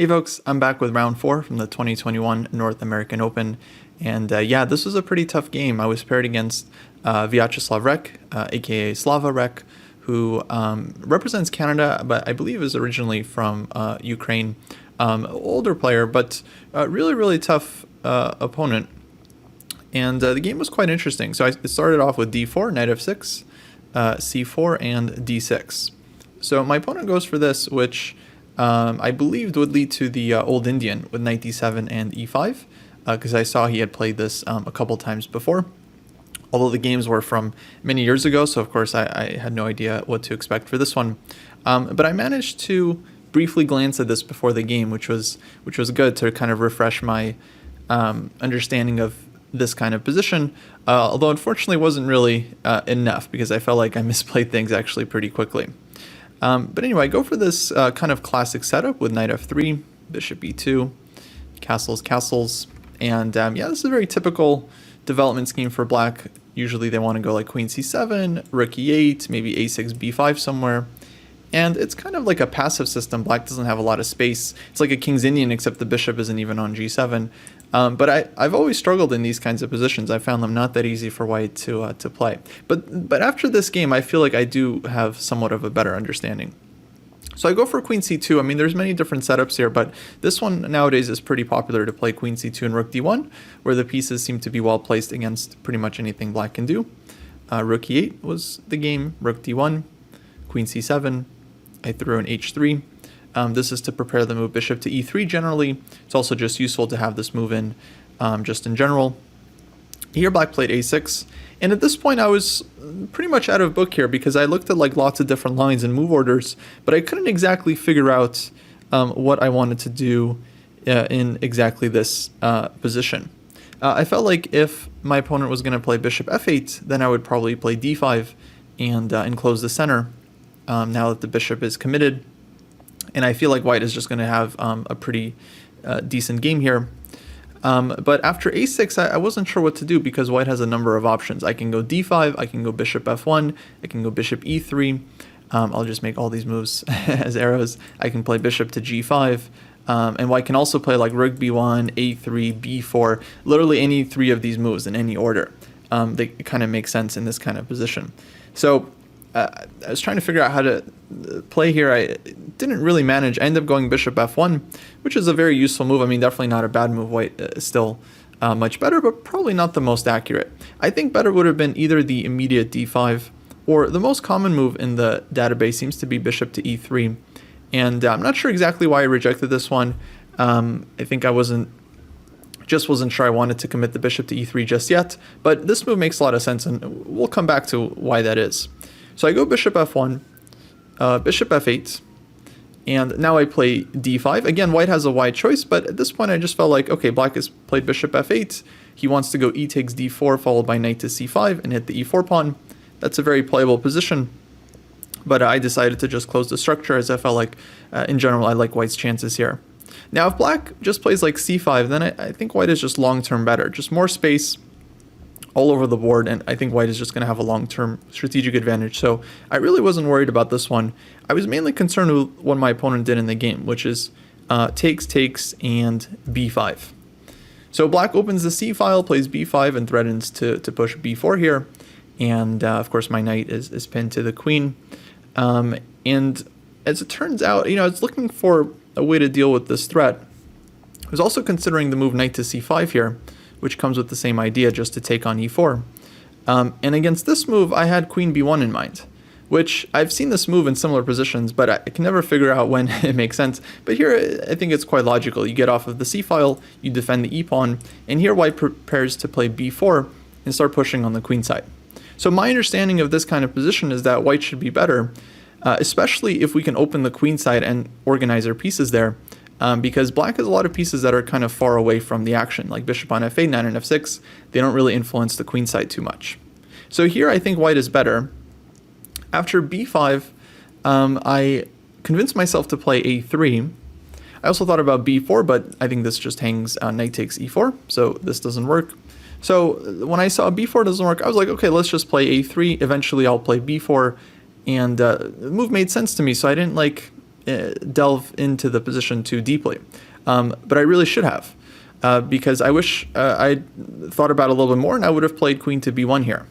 Hey folks, I'm back with round 4 from the 2021 North American Open, and yeah, this was a pretty tough game. I was paired against Viacheslav Rek, aka Slava Rek, who represents Canada, but I believe is originally from Ukraine. Older player, but really tough opponent. And the game was quite interesting. So it started off with d4, knight f6, c4, and d6. So my opponent goes for this, which I believed would lead to the Old Indian with knight d7 and e5, because I saw he had played this a couple times before. Although the games were from many years ago, so of course I had no idea what to expect for this one. But I managed to briefly glance at this before the game, which was good to kind of refresh my understanding of this kind of position, although unfortunately it wasn't really enough because I felt like I misplayed things actually pretty quickly. But anyway, I go for this kind of classic setup with knight f3, bishop e2, castles, and yeah, this is a very typical development scheme for black. Usually they want to go like queen c7, rook e8, maybe a6, b5 somewhere. And it's kind of like a passive system. Black doesn't have a lot of space. It's like a King's Indian, except the bishop isn't even on g7. But I've always struggled in these kinds of positions. I found them not that easy for white to play. But after this game, I feel like I do have somewhat of a better understanding. So I go for queen c2. I mean, there's many different setups here, but this one nowadays is pretty popular to play queen c2 and rook d1, where the pieces seem to be well placed against pretty much anything black can do. Rook e8 was the game, rook d1, queen c7. I threw an h3. This is to prepare the move bishop to e3 generally. It's also just useful to have this move in just in general. Here black played a6. And at this point I was pretty much out of book here because I looked at like lots of different lines and move orders, but I couldn't exactly figure out what I wanted to do in exactly this position. I felt like if my opponent was going to play bishop f8, then I would probably play d5 and enclose the center. Now that the bishop is committed, and I feel like white is just going to have a pretty decent game here. But after a6, I wasn't sure what to do because white has a number of options. I can go d5, I can go bishop f1, I can go bishop e3. I'll just make all these moves as arrows. I can play bishop to g5, and white can also play like rook b1, a3, b4, literally any three of these moves in any order. They kind of make sense in this kind of position. So I was trying to figure out how to play here. I didn't really manage. I ended up going bishop f1, which is a very useful move. I mean, definitely not a bad move. White is still much better, but probably not the most accurate. I think better would have been either the immediate d5 or the most common move in the database seems to be bishop to e3. And I'm not sure exactly why I rejected this one. I think I wasn't sure I wanted to commit the bishop to e3 just yet, but this move makes a lot of sense, and we'll come back to why that is. So I go bishop f1, bishop f8, and now I play d5. Again, white has a wide choice, but at this point I just felt like, okay, black has played bishop f8. He wants to go e takes d4 followed by knight to c5 and hit the e4 pawn. That's a very playable position, but I decided to just close the structure as I felt like, in general, I like white's chances here. Now, if black just plays like c5, then I think white is just long-term better, just more space all over the board, and I think white is just going to have a long-term strategic advantage. So I really wasn't worried about this one. I was mainly concerned with what my opponent did in the game, which is takes, and b5. So black opens the c file, plays b5, and threatens to push b4 here. And of course my knight is pinned to the queen. And as it turns out, I was looking for a way to deal with this threat. I was also considering the move knight to c5 here, which comes with the same idea, just to take on e4. And against this move, I had queen b1 in mind, which I've seen this move in similar positions, but I can never figure out when it makes sense. But here, I think it's quite logical. You get off of the c-file, you defend the e-pawn, and here white prepares to play b4 and start pushing on the queen side. So my understanding of this kind of position is that white should be better, especially if we can open the queen side and organize our pieces there. Because black has a lot of pieces that are kind of far away from the action, like bishop on f8, knight on f6. They don't really influence the queen side too much. So here I think white is better. After b5, I convinced myself to play a3. I also thought about b4, but I think this just hangs knight takes e4, so this doesn't work. So when I saw b4 doesn't work, I was like, okay, let's just play a3. Eventually I'll play b4, and the move made sense to me, so I didn't delve into the position too deeply. But I really should have, because I wish I'd thought about it a little bit more, and I would have played queen to b1 here.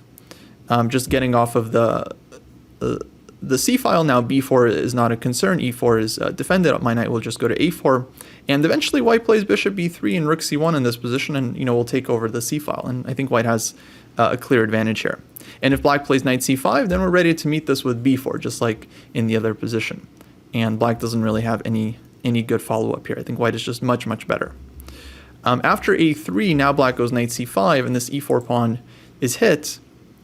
Just getting off of the c file. Now b4 is not a concern, e4 is defended, my knight will just go to a4, and eventually white plays bishop b3 and rook c1 in this position, and we'll take over the c file, and I think white has a clear advantage here. And if black plays knight c5, then we're ready to meet this with b4, just like in the other position, and black doesn't really have any good follow-up here. I think white is just much better. After a3, now black goes knight c5, and this e4 pawn is hit,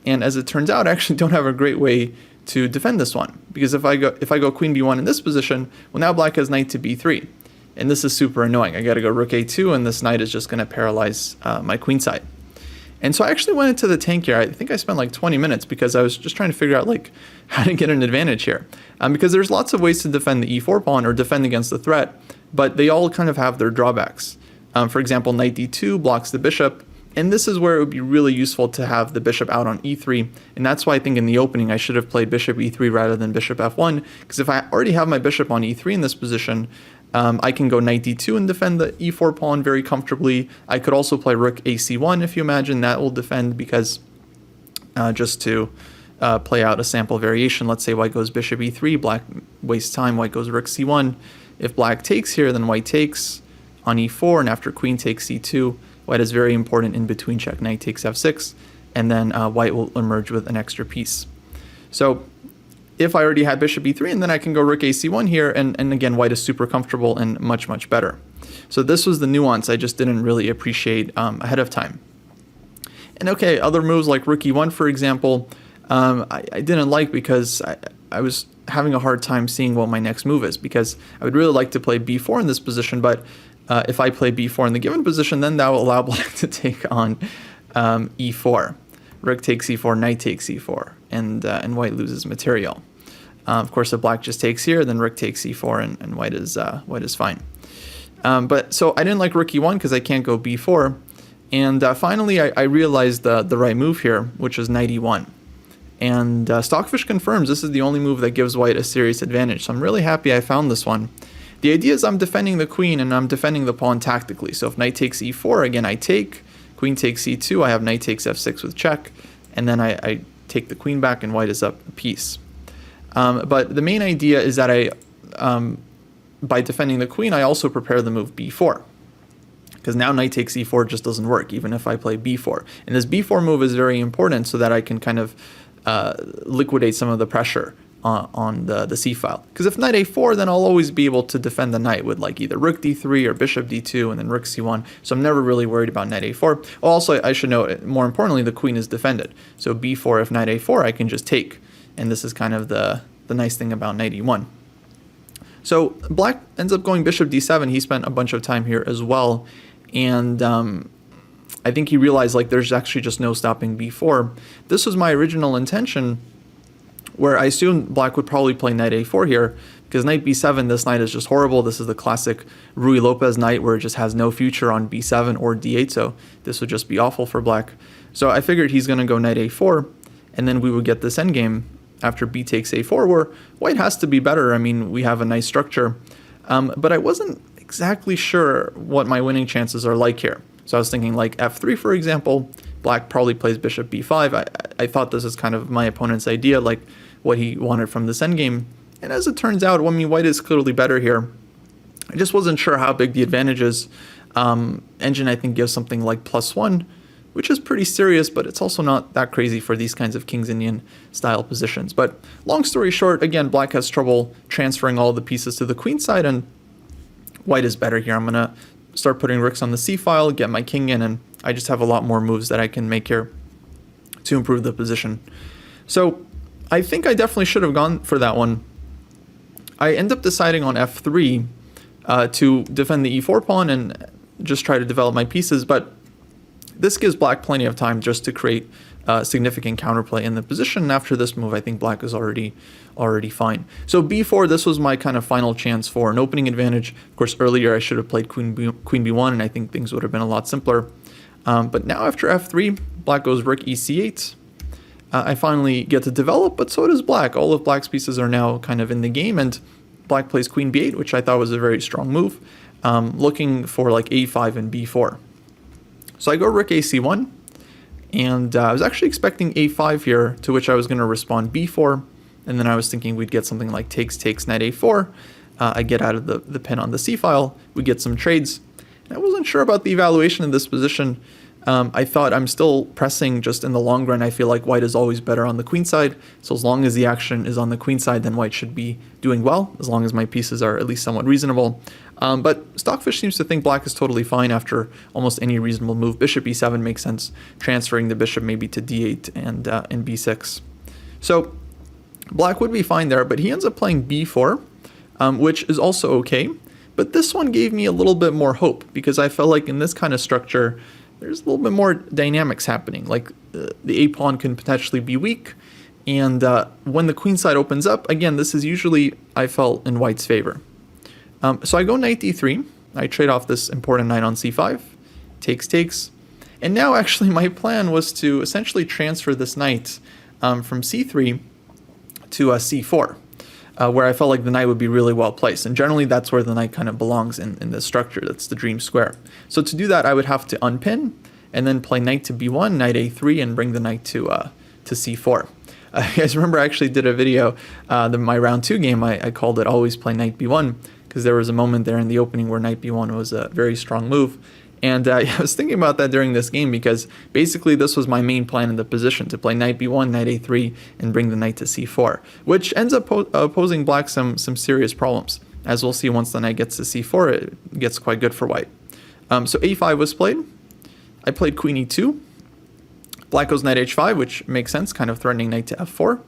and as it turns out, I actually don't have a great way to defend this one, because if I go queen b1 in this position, well, now black has knight to b3, and this is super annoying. I got to go rook a2, and this knight is just going to paralyze my queen side. And so I actually went into the tank here. I think I spent like 20 minutes because I was just trying to figure out like how to get an advantage here, because there's lots of ways to defend the e4 pawn or defend against the threat, but they all kind of have their drawbacks. For example, knight d2 blocks the bishop. And this is where it would be really useful to have the bishop out on e3, and that's why I think in the opening I should have played bishop e3 rather than bishop f1, because if I already have my bishop on e3 in this position, I can go knight d2 and defend the e4 pawn very comfortably. I could also play rook ac1 if you imagine that will defend, because just to play out a sample variation, let's say white goes bishop e3, black wastes time, white goes rook c1. If black takes here, then white takes on e4, and after queen takes c2, white is very important in between check, knight takes f6, and then white will emerge with an extra piece. So if I already had bishop e3, and then I can go rook ac1 here, and again, white is super comfortable and much better. So this was the nuance I just didn't really appreciate ahead of time. And okay, other moves like rook e1, for example, I didn't like, because I was having a hard time seeing what my next move is, because I would really like to play b4 in this position, but if I play b4 in the given position, then that will allow black to take on e4. Rook takes e4, knight takes e4, and white loses material. Of course, if black just takes here, then rook takes e4, and white is fine. But so I didn't like rook e1 because I can't go b4, and finally I realized the right move here, which is knight e1. And Stockfish confirms this is the only move that gives white a serious advantage. So I'm really happy I found this one. The idea is I'm defending the queen and I'm defending the pawn tactically. So if knight takes e4, again I take, queen takes e2, I have knight takes f6 with check, and then I take the queen back and white is up a piece. But the main idea is that by defending the queen, I also prepare the move b4. Because now knight takes e4 just doesn't work, even if I play b4. And this b4 move is very important so that I can kind of liquidate some of the pressure on the c file. Because if knight a4, then I'll always be able to defend the knight with like either rook d3 or bishop d2 and then rook c1. So I'm never really worried about knight a4. Also, I should note, more importantly, the queen is defended. So b4, if knight a4, I can just take. And this is kind of the nice thing about knight e1. So black ends up going bishop d7. He spent a bunch of time here as well. And I think he realized like there's actually just no stopping b4. This was my original intention, where I assumed black would probably play knight a4 here, because knight b7, this knight is just horrible. This is the classic Ruy Lopez knight where it just has no future on b7 or d8, so this would just be awful for black. So I figured he's going to go knight a4, and then we would get this endgame after b takes a4, where white has to be better. I mean, we have a nice structure, but I wasn't exactly sure what my winning chances are like here. So I was thinking like f3, for example. Black probably plays bishop b5. I thought this is kind of my opponent's idea, like what he wanted from this endgame. And as it turns out, I mean, white is clearly better here. I just wasn't sure how big the advantage is. Engine, I think, gives something like +1, which is pretty serious, but it's also not that crazy for these kinds of King's Indian style positions. But long story short, again, black has trouble transferring all the pieces to the queen side, and white is better here. I'm going to start putting rooks on the c file, get my king in, and I just have a lot more moves that I can make here to improve the position. So I think I definitely should have gone for that one. I end up deciding on f3 to defend the e4 pawn and just try to develop my pieces, but this gives black plenty of time just to create significant counterplay in the position. And after this move, I think black is already fine. So b4, this was my kind of final chance for an opening advantage. Of course, earlier I should have played queen b1, and I think things would have been a lot simpler. But now after f3, black goes rook ec8. I finally get to develop, but so does black. All of black's pieces are now kind of in the game, and black plays queen b8, which I thought was a very strong move, looking for like a5 and b4. So I go rook ac1, and I was actually expecting a5 here, to which I was going to respond b4, and then I was thinking we'd get something like takes, knight a4. I get out of the pin on the c file, we get some trades. I wasn't sure about the evaluation of this position. I thought I'm still pressing just in the long run. I feel like white is always better on the queen side. So as long as the action is on the queen side, then white should be doing well, as long as my pieces are at least somewhat reasonable. But Stockfish seems to think black is totally fine after almost any reasonable move. Bishop e7 makes sense, transferring the bishop maybe to d8 and b6. So black would be fine there, but he ends up playing b4, which is also okay. But this one gave me a little bit more hope, because I felt like in this kind of structure, there's a little bit more dynamics happening. Like the a pawn can potentially be weak, and when the queen side opens up, again, this is usually, I felt, in white's favor. So I go knight d3. I trade off this important knight on c5, takes, and now actually my plan was to essentially transfer this knight from c3 to c4. Where I felt like the knight would be really well placed. And generally that's where the knight kind of belongs in this structure. That's the dream square. So to do that, I would have to unpin and then play knight to b1, knight a3, and bring the knight to c4. You guys remember I actually did a video, my round 2 game, I called it always play knight b1, because there was a moment there in the opening where knight b1 was a very strong move. And I was thinking about that during this game, because basically this was my main plan in the position, to play knight b1, knight a3, and bring the knight to c4, which ends up posing black some serious problems. As we'll see, once the knight gets to c4, it gets quite good for white. So a5 was played. I played queen e2. Black goes knight h5, which makes sense, kind of threatening knight to f4.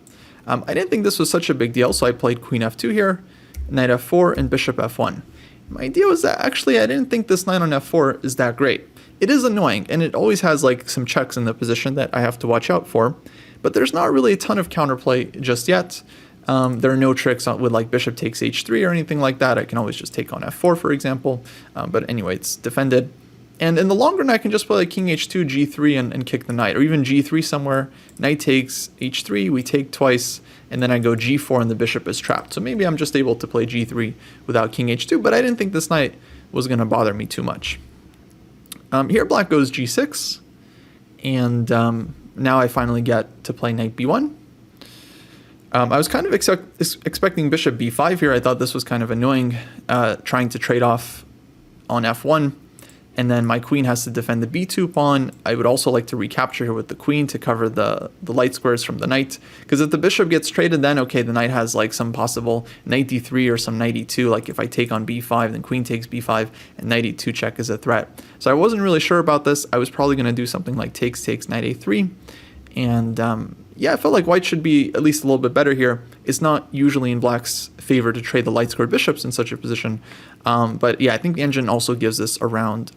I didn't think this was such a big deal, so I played queen f2 here, knight f4, and bishop f1. My idea was that actually I didn't think this knight on f4 is that great. It is annoying, and it always has like some checks in the position that I have to watch out for, but there's not really a ton of counterplay just yet. There are no tricks with like bishop takes h3 or anything like that. I can always just take on f4, for example, but anyway, it's defended. And in the long run, I can just play like king h2, g3, and kick the knight, or even g3 somewhere. Knight takes h3, we take twice, and then I go g4 and the bishop is trapped. So maybe I'm just able to play g3 without king h2, but I didn't think this knight was going to bother me too much. Here black goes g6, and now I finally get to play knight b1. I was kind of expecting bishop b5 here. I thought this was kind of annoying, trying to trade off on f1. And then my queen has to defend the b2 pawn. I would also like to recapture here with the queen to cover the light squares from the knight. Because if the bishop gets traded, then okay, the knight has like some possible knight d3 or some knight e2. Like if I take on b5, then queen takes b5, and knight e2 check is a threat. So I wasn't really sure about this. I was probably going to do something like takes, knight a3. And yeah, I felt like white should be at least a little bit better here. It's not usually in black's favor to trade the light squared bishops in such a position. But yeah, I think the engine also gives this around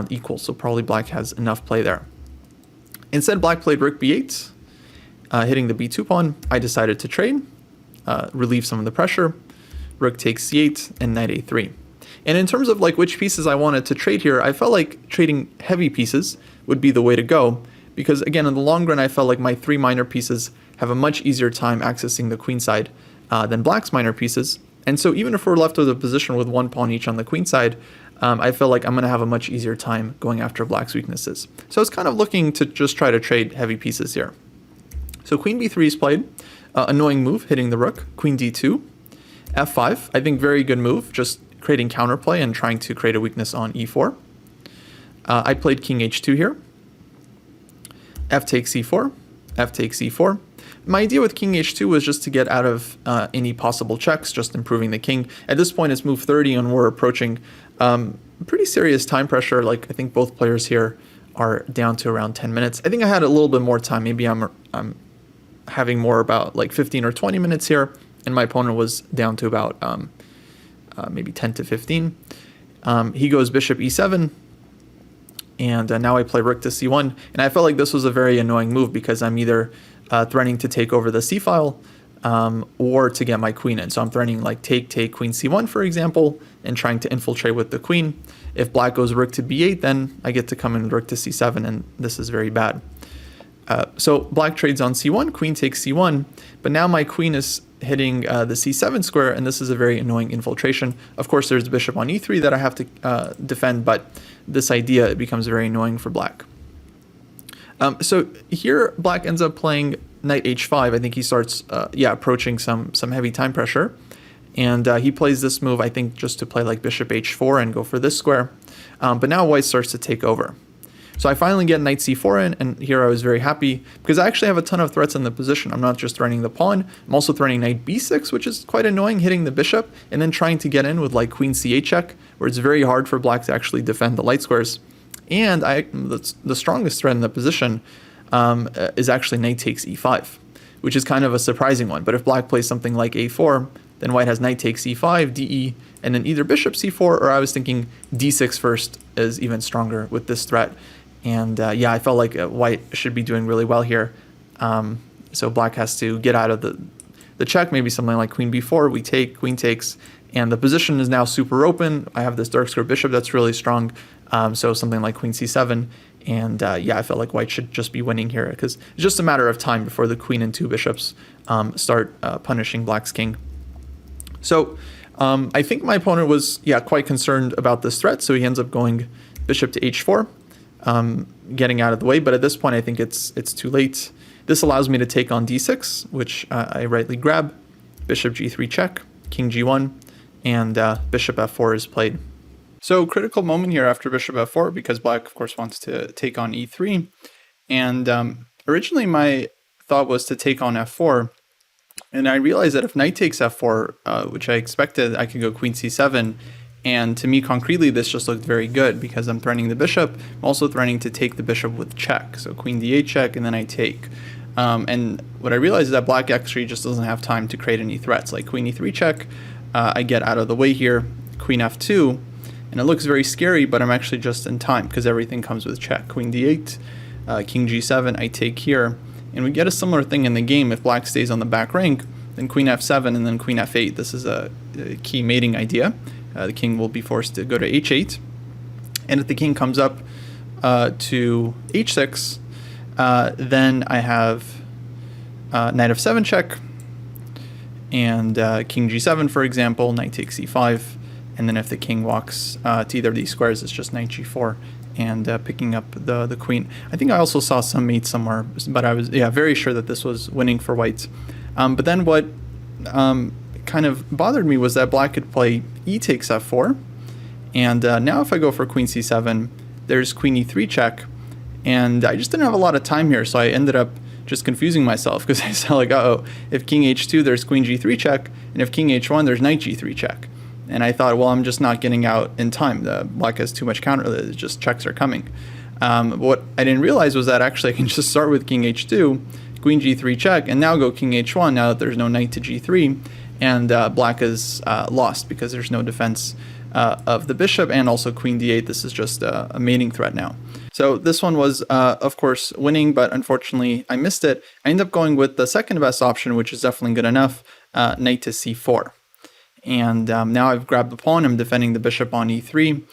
equal, so probably black has enough play there. Instead, black played rook b8, hitting the b2 pawn. I decided to trade, relieve some of the pressure. Rook takes c8 and knight a3. And in terms of like which pieces I wanted to trade here, I felt like trading heavy pieces would be the way to go. Because again, in the long run, I felt like my 3 minor pieces have a much easier time accessing the queen side than black's minor pieces. And so even if we're left with a position with 1 pawn each on the queen side, I feel like I'm going to have a much easier time going after black's weaknesses. So I was kind of looking to just try to trade heavy pieces here. So queen b3 is played, annoying move, hitting the rook, queen d2, f5, I think very good move, just creating counterplay and trying to create a weakness on e4. I played king h2 here. F takes c4, f takes e4. My idea with king h2 was just to get out of any possible checks, just improving the king. At this point, it's move 30, and we're approaching pretty serious time pressure. Like I think both players here are down to around 10 minutes. I think I had a little bit more time. Maybe I'm having more about like 15 or 20 minutes here, and my opponent was down to about maybe 10 to 15. He goes bishop e7. And now I play rook to c1, and I felt like this was a very annoying move because I'm either threatening to take over the c file or to get my queen in. So I'm threatening like take queen c1, for example, and trying to infiltrate with the queen. If black goes rook to b8, then I get to come in with rook to c7, and this is very bad. So black trades on c1, queen takes c1, but now my queen is hitting the c7 square, and this is a very annoying infiltration. Of course, there's the bishop on e3 that I have to defend, but this idea, it becomes very annoying for black. So here, black ends up playing knight h5. I think he starts, approaching some heavy time pressure. And he plays this move, I think, just to play like bishop h4 and go for this square. But now white starts to take over. So I finally get knight c4 in, and here I was very happy because I actually have a ton of threats in the position. I'm not just threatening the pawn, I'm also threatening knight b6, which is quite annoying, hitting the bishop, and then trying to get in with like queen c8 check, where it's very hard for black to actually defend the light squares. And the strongest threat in the position is actually knight takes e5, which is kind of a surprising one. But if black plays something like a4, then white has knight takes e5, de, and then either bishop c4, or I was thinking d6 first is even stronger with this threat. And I felt like white should be doing really well here. So black has to get out of the check, maybe something like queen b4, we take, queen takes, and the position is now super open. I have this dark square bishop that's really strong, so something like queen c7, and I felt like white should just be winning here, because it's just a matter of time before the queen and two bishops start punishing black's king. So I think my opponent was quite concerned about this threat, so he ends up going bishop to h4, getting out of the way, but at this point I think it's too late. This allows me to take on d6, which I rightly grab, bishop g3 check, king g1, and bishop f4 is played. So critical moment here after bishop f4, because black of course wants to take on e3, and originally my thought was to take on f4, and I realized that if knight takes f4, which I expected, I could go queen c7, and to me concretely this just looked very good because I'm threatening the bishop. I'm also threatening to take the bishop with check, so queen d8 check, and then I take. And what I realized is that black actually just doesn't have time to create any threats, like queen e3 check, I get out of the way here, queen f2, and it looks very scary, but I'm actually just in time because everything comes with check. Queen d8, king g7, I take here, and we get a similar thing in the game. If black stays on the back rank, then queen f7 and then queen f8. This is a key mating idea. The king will be forced to go to h8, and if the king comes up to h6, then I have knight f7 check, and king g7, for example, knight takes e5, and then if the king walks to either of these squares, it's just knight g4 and picking up the queen. I think I also saw some mate somewhere, but I was very sure that this was winning for white. But then what kind of bothered me was that black could play e takes f4, and now if I go for queen c7, there's queen e3 check, and I just didn't have a lot of time here, so I ended up just confusing myself because I said like, uh-oh, if king h2 there's queen g3 check, and if king h1 there's knight g3 check, and I thought, well, I'm just not getting out in time. The black has too much counter, just checks are coming. But what I didn't realize was that actually I can just start with king h2, queen g3 check, and now go king h1 now that there's no knight to g3, and black is lost because there's no defense of the bishop, and also queen d8. This is just a mating threat now. So this one was, of course, winning, but unfortunately I missed it. I ended up going with the second best option, which is definitely good enough, knight to c4. And now I've grabbed the pawn, I'm defending the bishop on e3.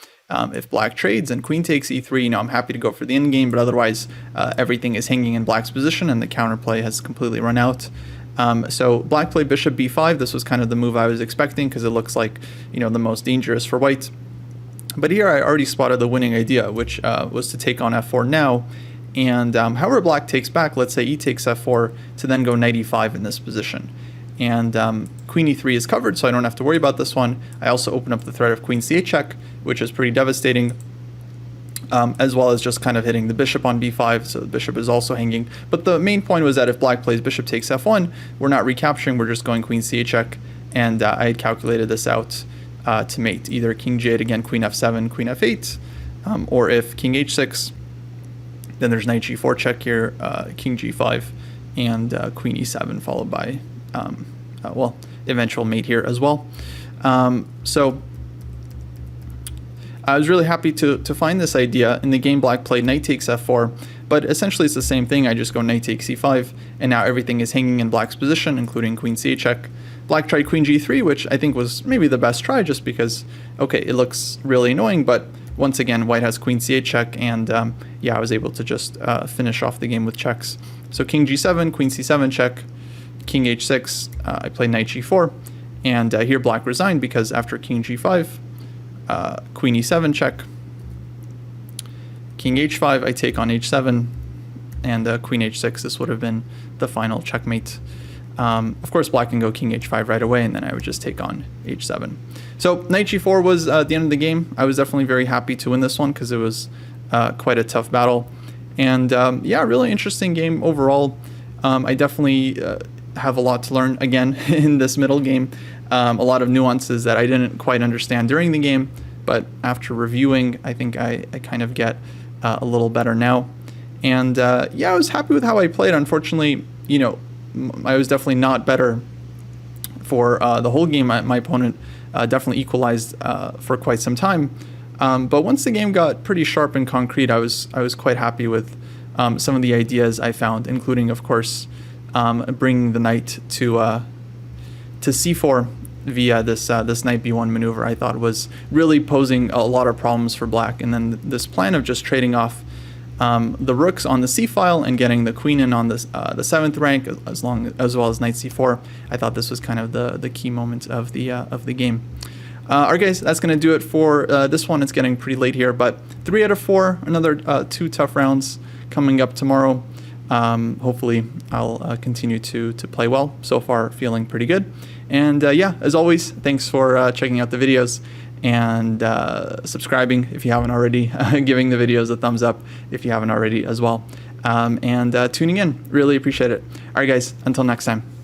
If black trades and queen takes e3, I'm happy to go for the endgame, but otherwise everything is hanging in black's position and the counterplay has completely run out. So black played bishop b5. This was kind of the move I was expecting because it looks like, the most dangerous for white. But here I already spotted the winning idea, which was to take on f4 now. And however black takes back, let's say e takes f4, to then go knight e5 in this position. And queen e3 is covered, so I don't have to worry about this one. I also open up the threat of queen c8 check, which is pretty devastating, as well as just kind of hitting the bishop on b5, so the bishop is also hanging. But the main point was that if black plays bishop takes f1, we're not recapturing, we're just going queen c8 check, and I had calculated this out to mate. Either king g8, again, queen f7, queen f8, or if king h6, then there's knight g4 check here, king g5, and queen e7, followed by eventual mate here as well. So I was really happy to find this idea. In the game, black played knight takes f4, but essentially it's the same thing. I just go knight takes e5, and now everything is hanging in black's position, including queen c8 check. Black tried queen g3, which I think was maybe the best try, just because, okay, it looks really annoying, but once again, white has queen c8 check, and I was able to just finish off the game with checks. So king g7, queen c7 check, king h6, I played knight g4, and here black resigned because after king g5, queen e7 check, king h5, I take on h7, and queen h6, this would have been the final checkmate. Of course, black can go king h5 right away, and then I would just take on h7. So knight g4 was the end of the game. I was definitely very happy to win this one because it was quite a tough battle. And yeah, really interesting game overall. I definitely have a lot to learn again in this middle game. A lot of nuances that I didn't quite understand during the game, but after reviewing, I think I kind of get a little better now. And yeah, I was happy with how I played. Unfortunately, you know, I was definitely not better for the whole game. My opponent definitely equalized for quite some time. But once the game got pretty sharp and concrete, I was quite happy with some of the ideas I found, including, of course, bringing the knight to c4 via this knight b1 maneuver. I thought was really posing a lot of problems for black. And then this plan of just trading off the rooks on the c file and getting the queen in on the 7th rank, as well as knight c4. I thought this was kind of the key moment of the game. All right, guys, that's going to do it for this one. It's getting pretty late here, but 3 out of 4, another 2 tough rounds coming up tomorrow. Hopefully, I'll continue to play well. So far, feeling pretty good. And yeah, as always, thanks for checking out the videos and subscribing if you haven't already, giving the videos a thumbs up if you haven't already as well, and tuning in. Really appreciate it. All right, guys, until next time.